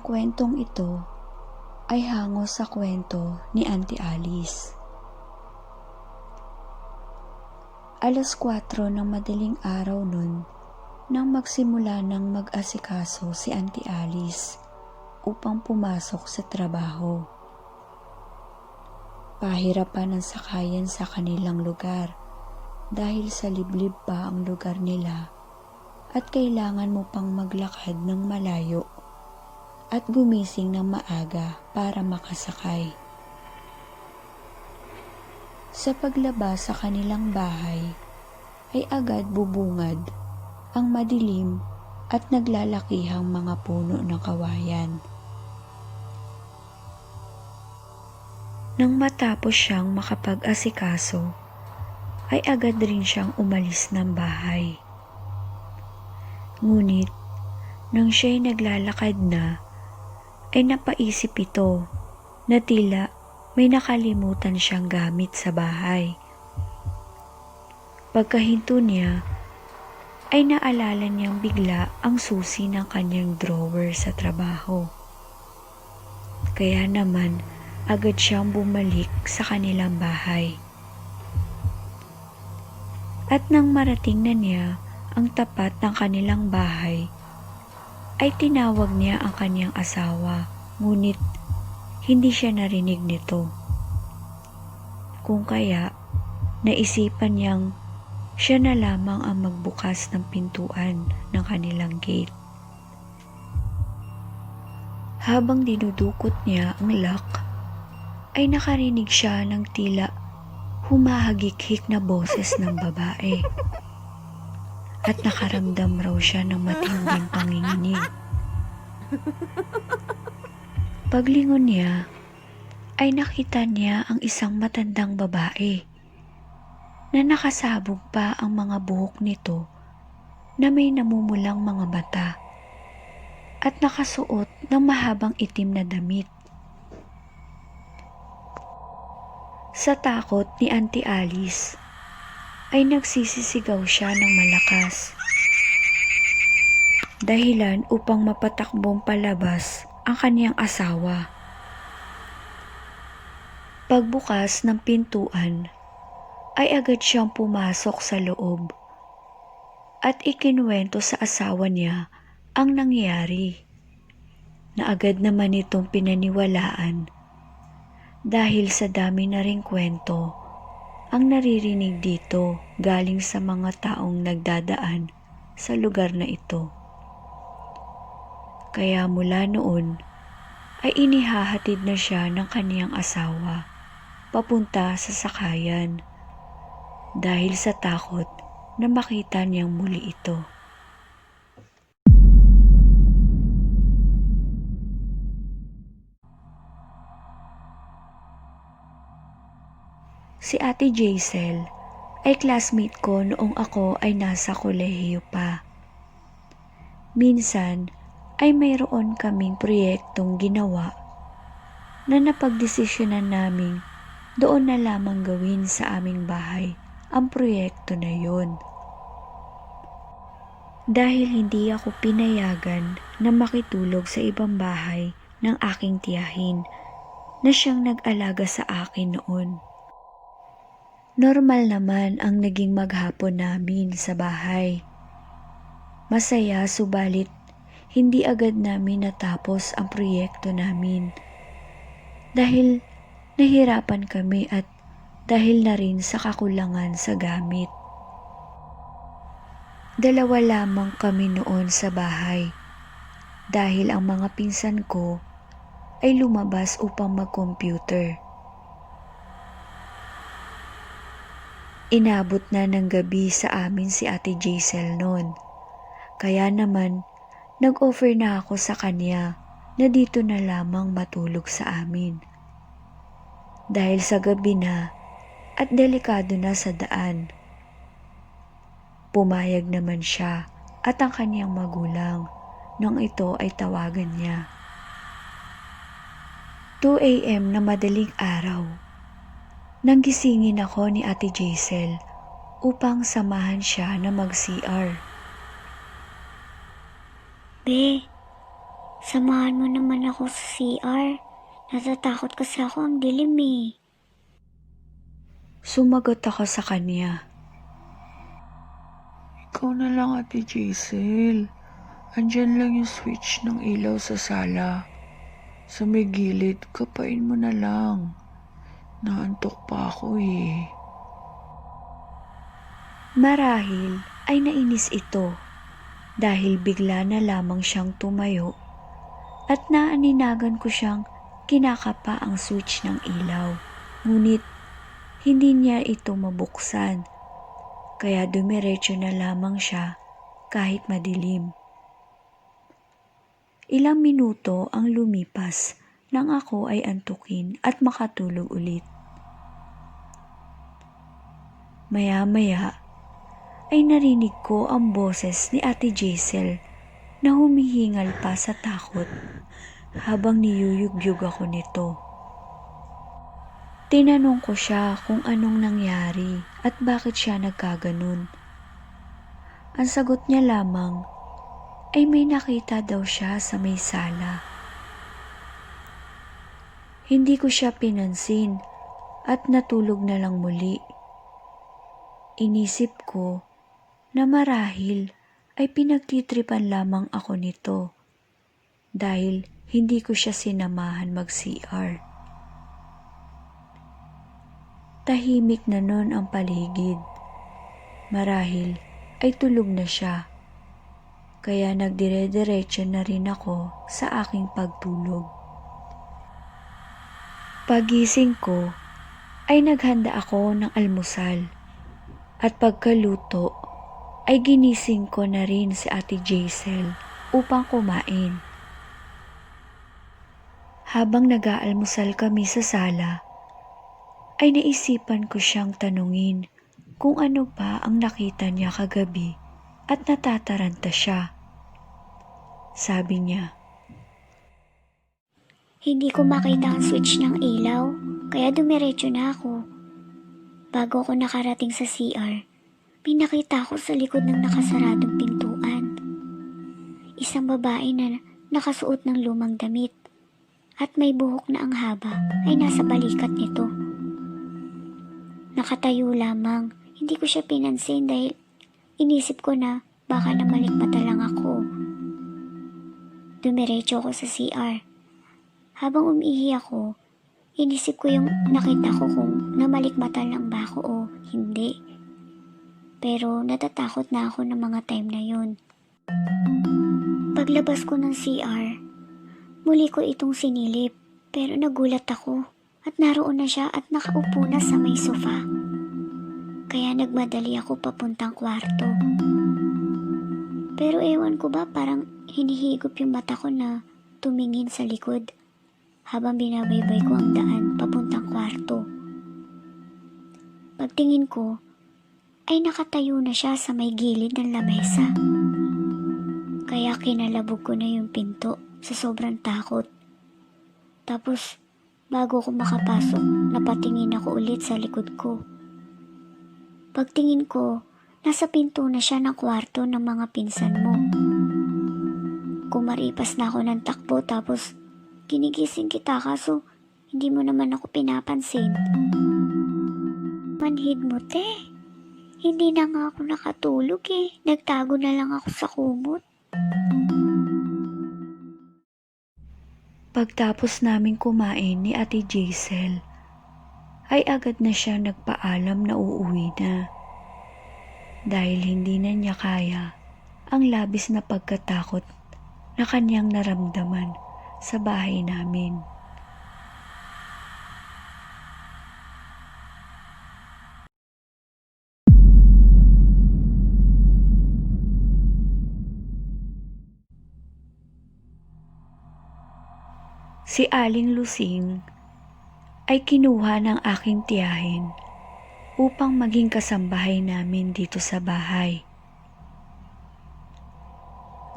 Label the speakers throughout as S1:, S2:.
S1: kwentong ito ay hango sa kwento ni Auntie Alice. Alas 4 ng madaling araw nun nang magsimula ng mag-asikaso si Auntie Alice upang pumasok sa trabaho. Pahirapan ang sakayan sa kanilang lugar dahil sa liblib pa ang lugar nila at kailangan mo pang maglakad ng malayo at gumising ng maaga para makasakay. Sa paglabas sa kanilang bahay ay agad bubungad ang madilim at naglalakihang mga puno ng kawayan. Nang matapos siyang makapag-asikaso, ay agad rin siyang umalis ng bahay. Ngunit, nang siya'y naglalakad na, ay napaisip ito na tila may nakalimutan siyang gamit sa bahay. Pagkahinto niya, ay naalala niyang bigla ang susi ng kanyang drawer sa trabaho. Kaya naman, agad siyang bumalik sa kanilang bahay. At nang marating na niya ang tapat ng kanilang bahay, ay tinawag niya ang kanyang asawa, ngunit hindi siya narinig nito. Kung kaya, naisipan niyang siya na lamang ang magbukas ng pintuan ng kanilang gate. Habang dinudukot niya ang lock, ay nakarinig siya ng tila humahagik-hik na boses ng babae. At nakaramdam raw siya ng matinding panginginig. Paglingon niya, ay nakita niya ang isang matandang babae na nakasabog pa ang mga buhok nito na may namumulang mga mata at nakasuot ng mahabang itim na damit. Sa takot ni Auntie Alice, ay nagsisisigaw siya ng malakas. Dahilan upang mapatakbong palabas ang kaniyang asawa. Pagbukas ng pintuan, ay agad siyang pumasok sa loob at ikinuwento sa asawa niya ang nangyari, na agad naman itong pinaniwalaan dahil sa dami na ring kwento ang naririnig dito galing sa mga taong nagdadaan sa lugar na ito. Kaya mula noon ay inihahatid na siya ng kaniyang asawa papunta sa sakayan dahil sa takot na makita niyang muli ito. Si Ate Jaisel ay classmate ko noong ako ay nasa kolehiyo pa. Minsan ay mayroon kaming proyektong ginawa na napagdesisyonan naming doon na lamang gawin sa aming bahay ang proyekto na yon. Dahil hindi ako pinayagan na makitulog sa ibang bahay ng aking tiyahin na siyang nag-alaga sa akin noon. Normal naman ang naging maghapon namin sa bahay. Masaya subalit hindi agad namin natapos ang proyekto namin. Dahil nahirapan kami at dahil na rin sa kakulangan sa gamit. 2 lamang kami noon sa bahay dahil ang mga pinsan ko ay lumabas upang mag-computer. Inabot na ng gabi sa amin si Ate Jaisel noon. Kaya naman, nag-offer na ako sa kanya na dito na lamang matulog sa amin. Dahil sa gabi na at delikado na sa daan. Pumayag naman siya at ang kaniyang magulang nang ito ay tawagan niya. 2 a.m. na madaling araw. Nang gisingin ako ni Ate Jaisel upang samahan siya na mag-CR.
S2: Be, Samahan mo naman ako sa CR. Natatakot kasi ako, ang dilim eh.
S1: Sumagot ako sa kanya.
S3: Ikaw na lang, Ate Jaisel. Andyan lang yung switch ng ilaw sa sala. Sa may gilid, kapain mo na lang. Naantok pa ako eh.
S1: Marahil ay nainis ito dahil bigla na lamang siyang tumayo at naaninagan ko siyang kinakapa ang switch ng ilaw. Ngunit hindi niya ito mabuksan kaya dumiretso na lamang siya kahit madilim. Ilang minuto ang lumipas nang ako ay antukin at makatulog ulit. Maya-maya ay narinig ko ang boses ni Ate Jaisel na humihingal pa sa takot habang niyuyugyug ako nito. Tinanong ko siya kung anong nangyari at bakit siya nagkaganon. Ang sagot niya lamang ay may nakita daw siya sa may sala. Hindi ko siya pinansin at natulog na lang muli. Inisip ko na marahil ay pinagtitripan lamang ako nito dahil hindi ko siya sinamahan mag-CR. Tahimik na nun ang paligid. Marahil ay tulog na siya. Kaya nagdire-diretso na rin ako sa aking pagtulog. Pagising ko ay naghanda ako ng almusal at pagkaluto ay ginising ko na rin si Ate Jaisel upang kumain. Habang nag-aalmusal kami sa sala, ay naisipan ko siyang tanungin kung ano pa ang nakita niya kagabi at natataranta siya. Sabi niya,
S2: Hindi ko makita ang switch ng ilaw, kaya dumiretso na ako. Bago ako nakarating sa CR, may nakita ako sa likod ng nakasaradong pintuan. Isang babae na nakasuot ng lumang damit at may buhok na ang haba ay nasa balikat nito. Nakatayo lamang, hindi ko siya pinansin dahil inisip ko na baka namalikmata lang ako. Dumiretso ako sa CR. Habang umiihi ako, inisip ko yung nakita ko kung namalikmata lang ba ako o hindi. Pero natatakot na ako ng mga time na yun. Paglabas ko ng CR, muli ko itong sinilip pero nagulat ako at naroon na siya at nakaupo na sa may sofa. Kaya nagmadali ako papuntang kwarto. Pero ewan ko ba parang hinihigop yung mata ko na tumingin sa likod habang binabaybay ko ang daan papuntang kwarto. Pagtingin ko, ay nakatayo na siya sa may gilid ng lamesa. Kaya kinalabog ko na yung pinto sa sobrang takot. Tapos, bago ko makapasok, napatingin ako ulit sa likod ko. Pagtingin ko, nasa pinto na siya ng kwarto ng mga pinsan mo. Kumaripas na ako ng takbo tapos ginigising kita kaso hindi mo naman ako pinapansin. Manhid mo, te. Hindi na nga ako nakatulog eh. Nagtago na lang ako sa kumot.
S1: pagtapos namin kumain ni Ate Jaisel, ay agad na siya nagpaalam na uuwi na. Dahil hindi na niya kaya ang labis na pagkatakot na kanyang naramdaman sa bahay namin. Si Aling Lusing ay kinuha ng aking tiyahin upang maging kasambahay namin dito sa bahay.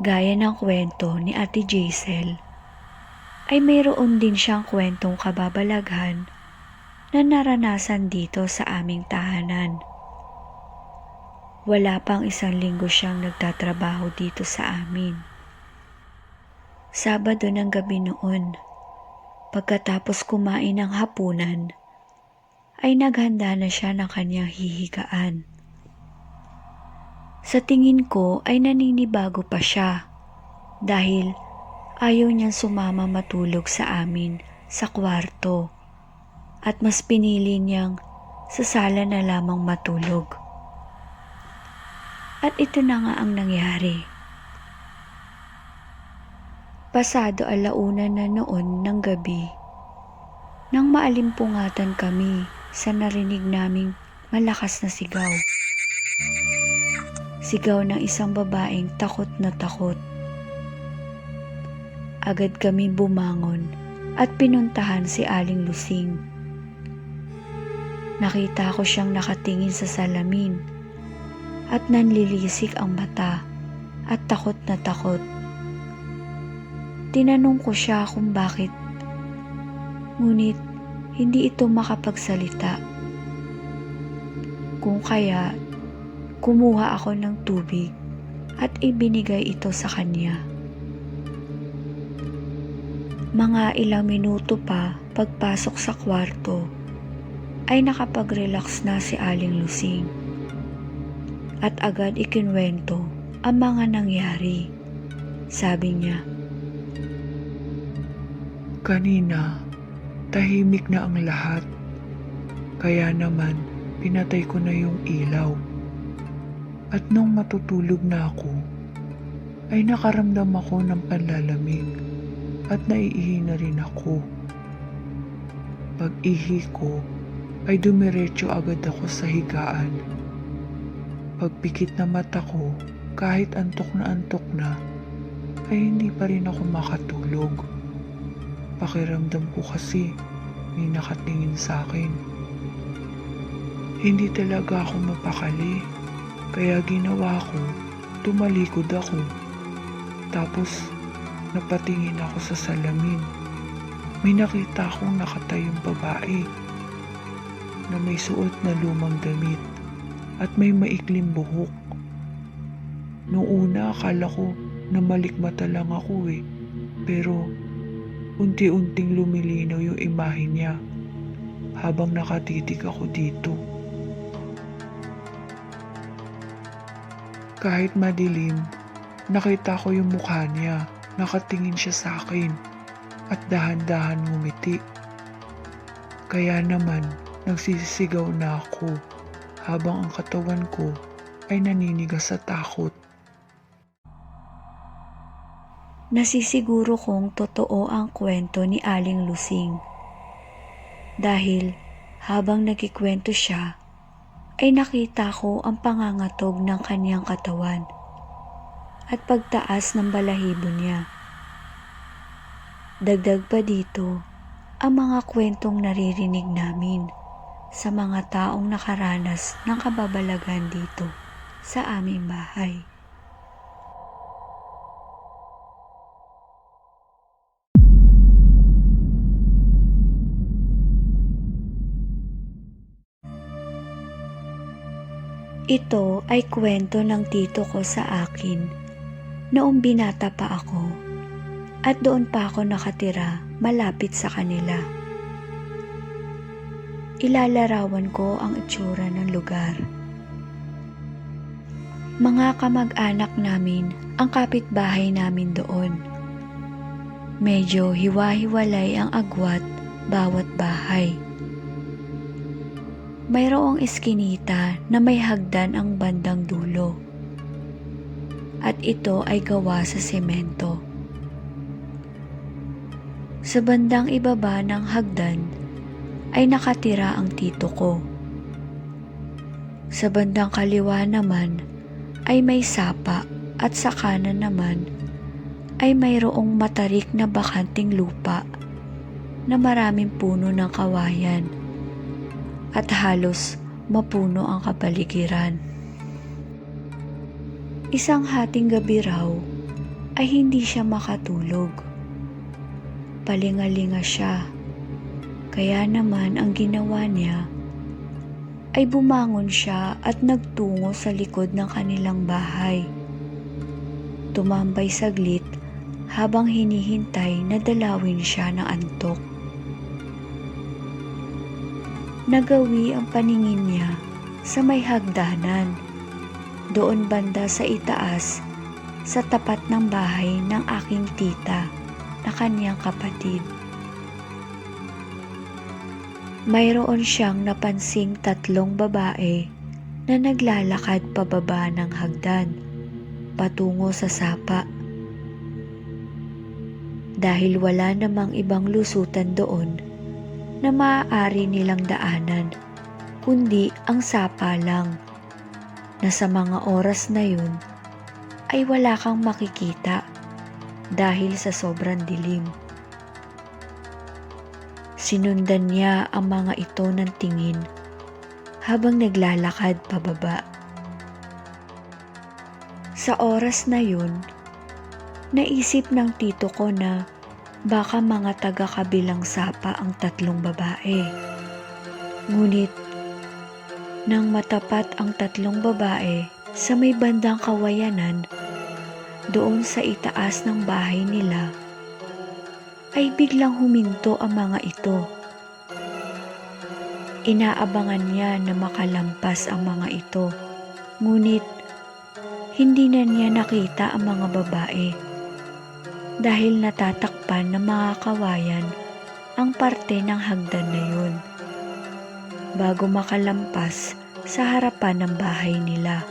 S1: Gaya ng kwento ni Ate Jaisel, ay mayroon din siyang kwentong kababalaghan na naranasan dito sa aming tahanan. Wala pang 1 linggo siyang nagtatrabaho dito sa amin. Sabado ng gabi noon, pagkatapos kumain ng hapunan, ay naghanda na siya ng kanyang hihigaan. Sa tingin ko ay naninibago pa siya dahil ayaw niyang sumama matulog sa amin sa kwarto at mas pinili niyang sa sala na lamang matulog. At ito na nga ang nangyari. Pasado 1:00 na noon ng gabi, nang maalimpungatan kami sa narinig naming malakas na sigaw. Sigaw ng isang babaeng takot na takot. Agad kami bumangon at pinuntahan si Aling Lusing. Nakita ko siyang nakatingin sa salamin at nanlilisik ang mata at takot na takot. Tinanong ko siya kung bakit, ngunit hindi ito makapagsalita. Kung kaya, kumuha ako ng tubig at ibinigay ito sa kanya. Mga ilang minuto pa pagpasok sa kwarto, ay nakapag-relax na si Aling Lusing at agad ikinwento ang mga nangyari. Sabi niya,
S3: Kanina, tahimik na ang lahat. Kaya naman, pinatay ko na yung ilaw. At nung matutulog na ako, ay nakaramdam ako ng panlalamig at naiihi na rin ako. Pag-ihi ko, ay dumiretso agad ako sa higaan. Pagpikit na mata ko, kahit antok na, ay hindi pa rin ako makatulog. Pakiramdam ko kasi may nakatingin sa akin. Hindi talaga ako mapakali, kaya ginawa ko, tumalikod ako. Tapos napatingin ako sa salamin. May nakita akong nakatayong babae na may suot na lumang damit at may maikling buhok. Noong una akala ko na malikmata lang ako pero unti-unting lumilinaw yung imahe niya habang nakatitig ako dito. Kahit madilim, nakita ko yung mukha niya. Nakatingin siya sa akin at dahan-dahan ngumiti. Kaya naman, nagsisigaw na ako habang ang katawan ko ay naninigas sa takot.
S1: nasisiguro kong totoo ang kwento ni Aling Lusing. Dahil habang nagkikwento siya, ay nakita ko ang pangangatog ng kanyang katawan at pagtaas ng balahibo niya. Dagdag pa dito ang mga kwentong naririnig namin sa mga taong nakaranas ng kababalagan dito sa aming bahay. Ito ay kwento ng tito ko sa akin noong binata pa ako at doon pa ako nakatira malapit sa kanila. Ilalarawan ko ang itsura ng lugar. Mga kamag-anak namin ang kapitbahay namin doon. Medyo hiwa-hiwalay ang agwat bawat bahay. Mayroong eskinita na may hagdan ang bandang dulo. At ito ay gawa sa semento. Sa bandang ibaba ng hagdan ay nakatira ang tito ko. Sa bandang kaliwa naman ay may sapa at sa kanan naman ay mayroong matarik na bakanting lupa na maraming puno ng kawayan at halos mapuno ang kapaligiran. Isang hating gabi raw ay hindi siya makatulog. Palingalinga siya. Kaya naman ang ginawa niya ay bumangon siya at nagtungo sa likod ng kanilang bahay. Tumambay saglit habang hinihintay na dalawin siya ng antok. Nagawi ang paningin niya sa may hagdanan, doon banda sa itaas, sa tapat ng bahay ng aking tita na kanyang kapatid. Mayroon siyang napansing 3 babae na naglalakad pababa ng hagdan patungo sa sapa. Dahil wala namang ibang lusutan doon na maaari nilang daanan kundi ang sapa lang, na sa mga oras na yun ay wala kang makikita dahil sa sobrang dilim. Sinundan niya ang mga ito ng tingin habang naglalakad pababa. Sa oras na yun, naisip ng tito ko na baka mga taga-kabilang sapa ang 3 babae. Ngunit nang matapat ang 3 babae sa may bandang kawayanan doon sa itaas ng bahay nila, ay biglang huminto ang mga ito. Inaabangan niya na makalampas ang mga ito, ngunit hindi na niya nakita ang mga babae dahil natatakpan ng mga kawayan ang parte ng hagdan na yun bago makalampas sa harapan ng bahay nila.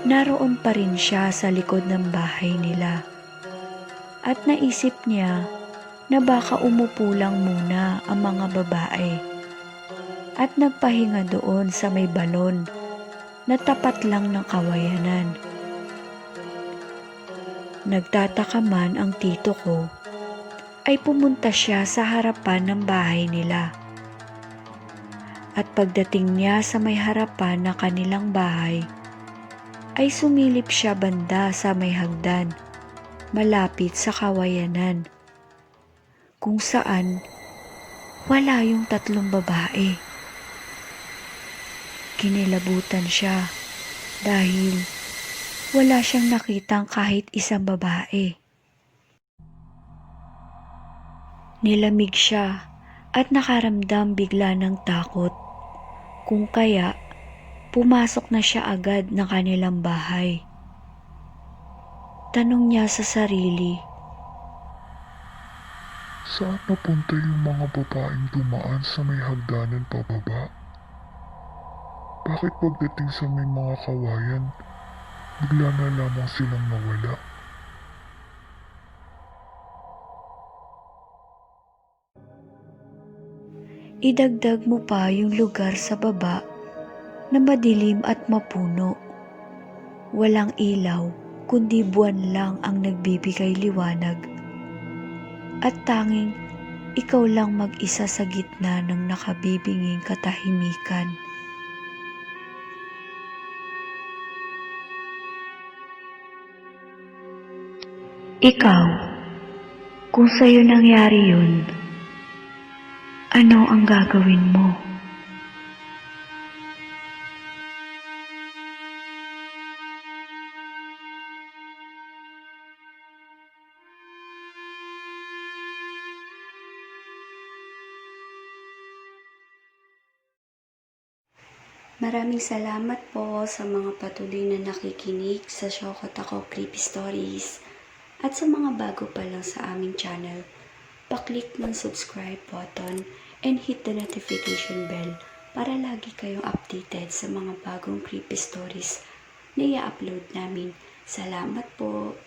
S1: Naroon pa rin siya sa likod ng bahay nila at naisip niya na baka umupo lang muna ang mga babae at nagpahinga doon sa may balon na tapat lang ng kawayanan. Nagtataka man ang tito ko ay pumunta siya sa harapan ng bahay nila. At pagdating niya sa may harapan ng kanilang bahay, ay sumilip siya banda sa may hagdan, malapit sa kawayanan, kung saan wala yung 3 babae. Kinilabutan siya dahil wala siyang nakitang kahit isang babae. Nilamig siya at nakaramdam bigla ng takot, kung kaya pumasok na siya agad ng kanilang bahay. Tanong niya sa sarili,
S4: Saan napunta yung mga babaeng dumaan sa may hagdanan pababa? Bakit pagdating sa may mga kawayan, bigla na lamang silang nawala?
S1: idagdag mo pa yung lugar sa baba na madilim at mapuno. Walang ilaw kundi buwan lang ang nagbibigay liwanag. At tanging ikaw lang mag-isa sa gitna ng nakabibinging katahimikan. Ikaw, kung sa'yo nangyari yun, ano ang gagawin mo?
S2: Maraming salamat po sa mga patuloy na nakikinig sa Shokot Ako Creepy Stories. At sa mga bago pa lang sa aming channel, pa-click ng subscribe button and hit the notification bell para lagi kayong updated sa mga bagong creepy stories na i-upload namin. Salamat po!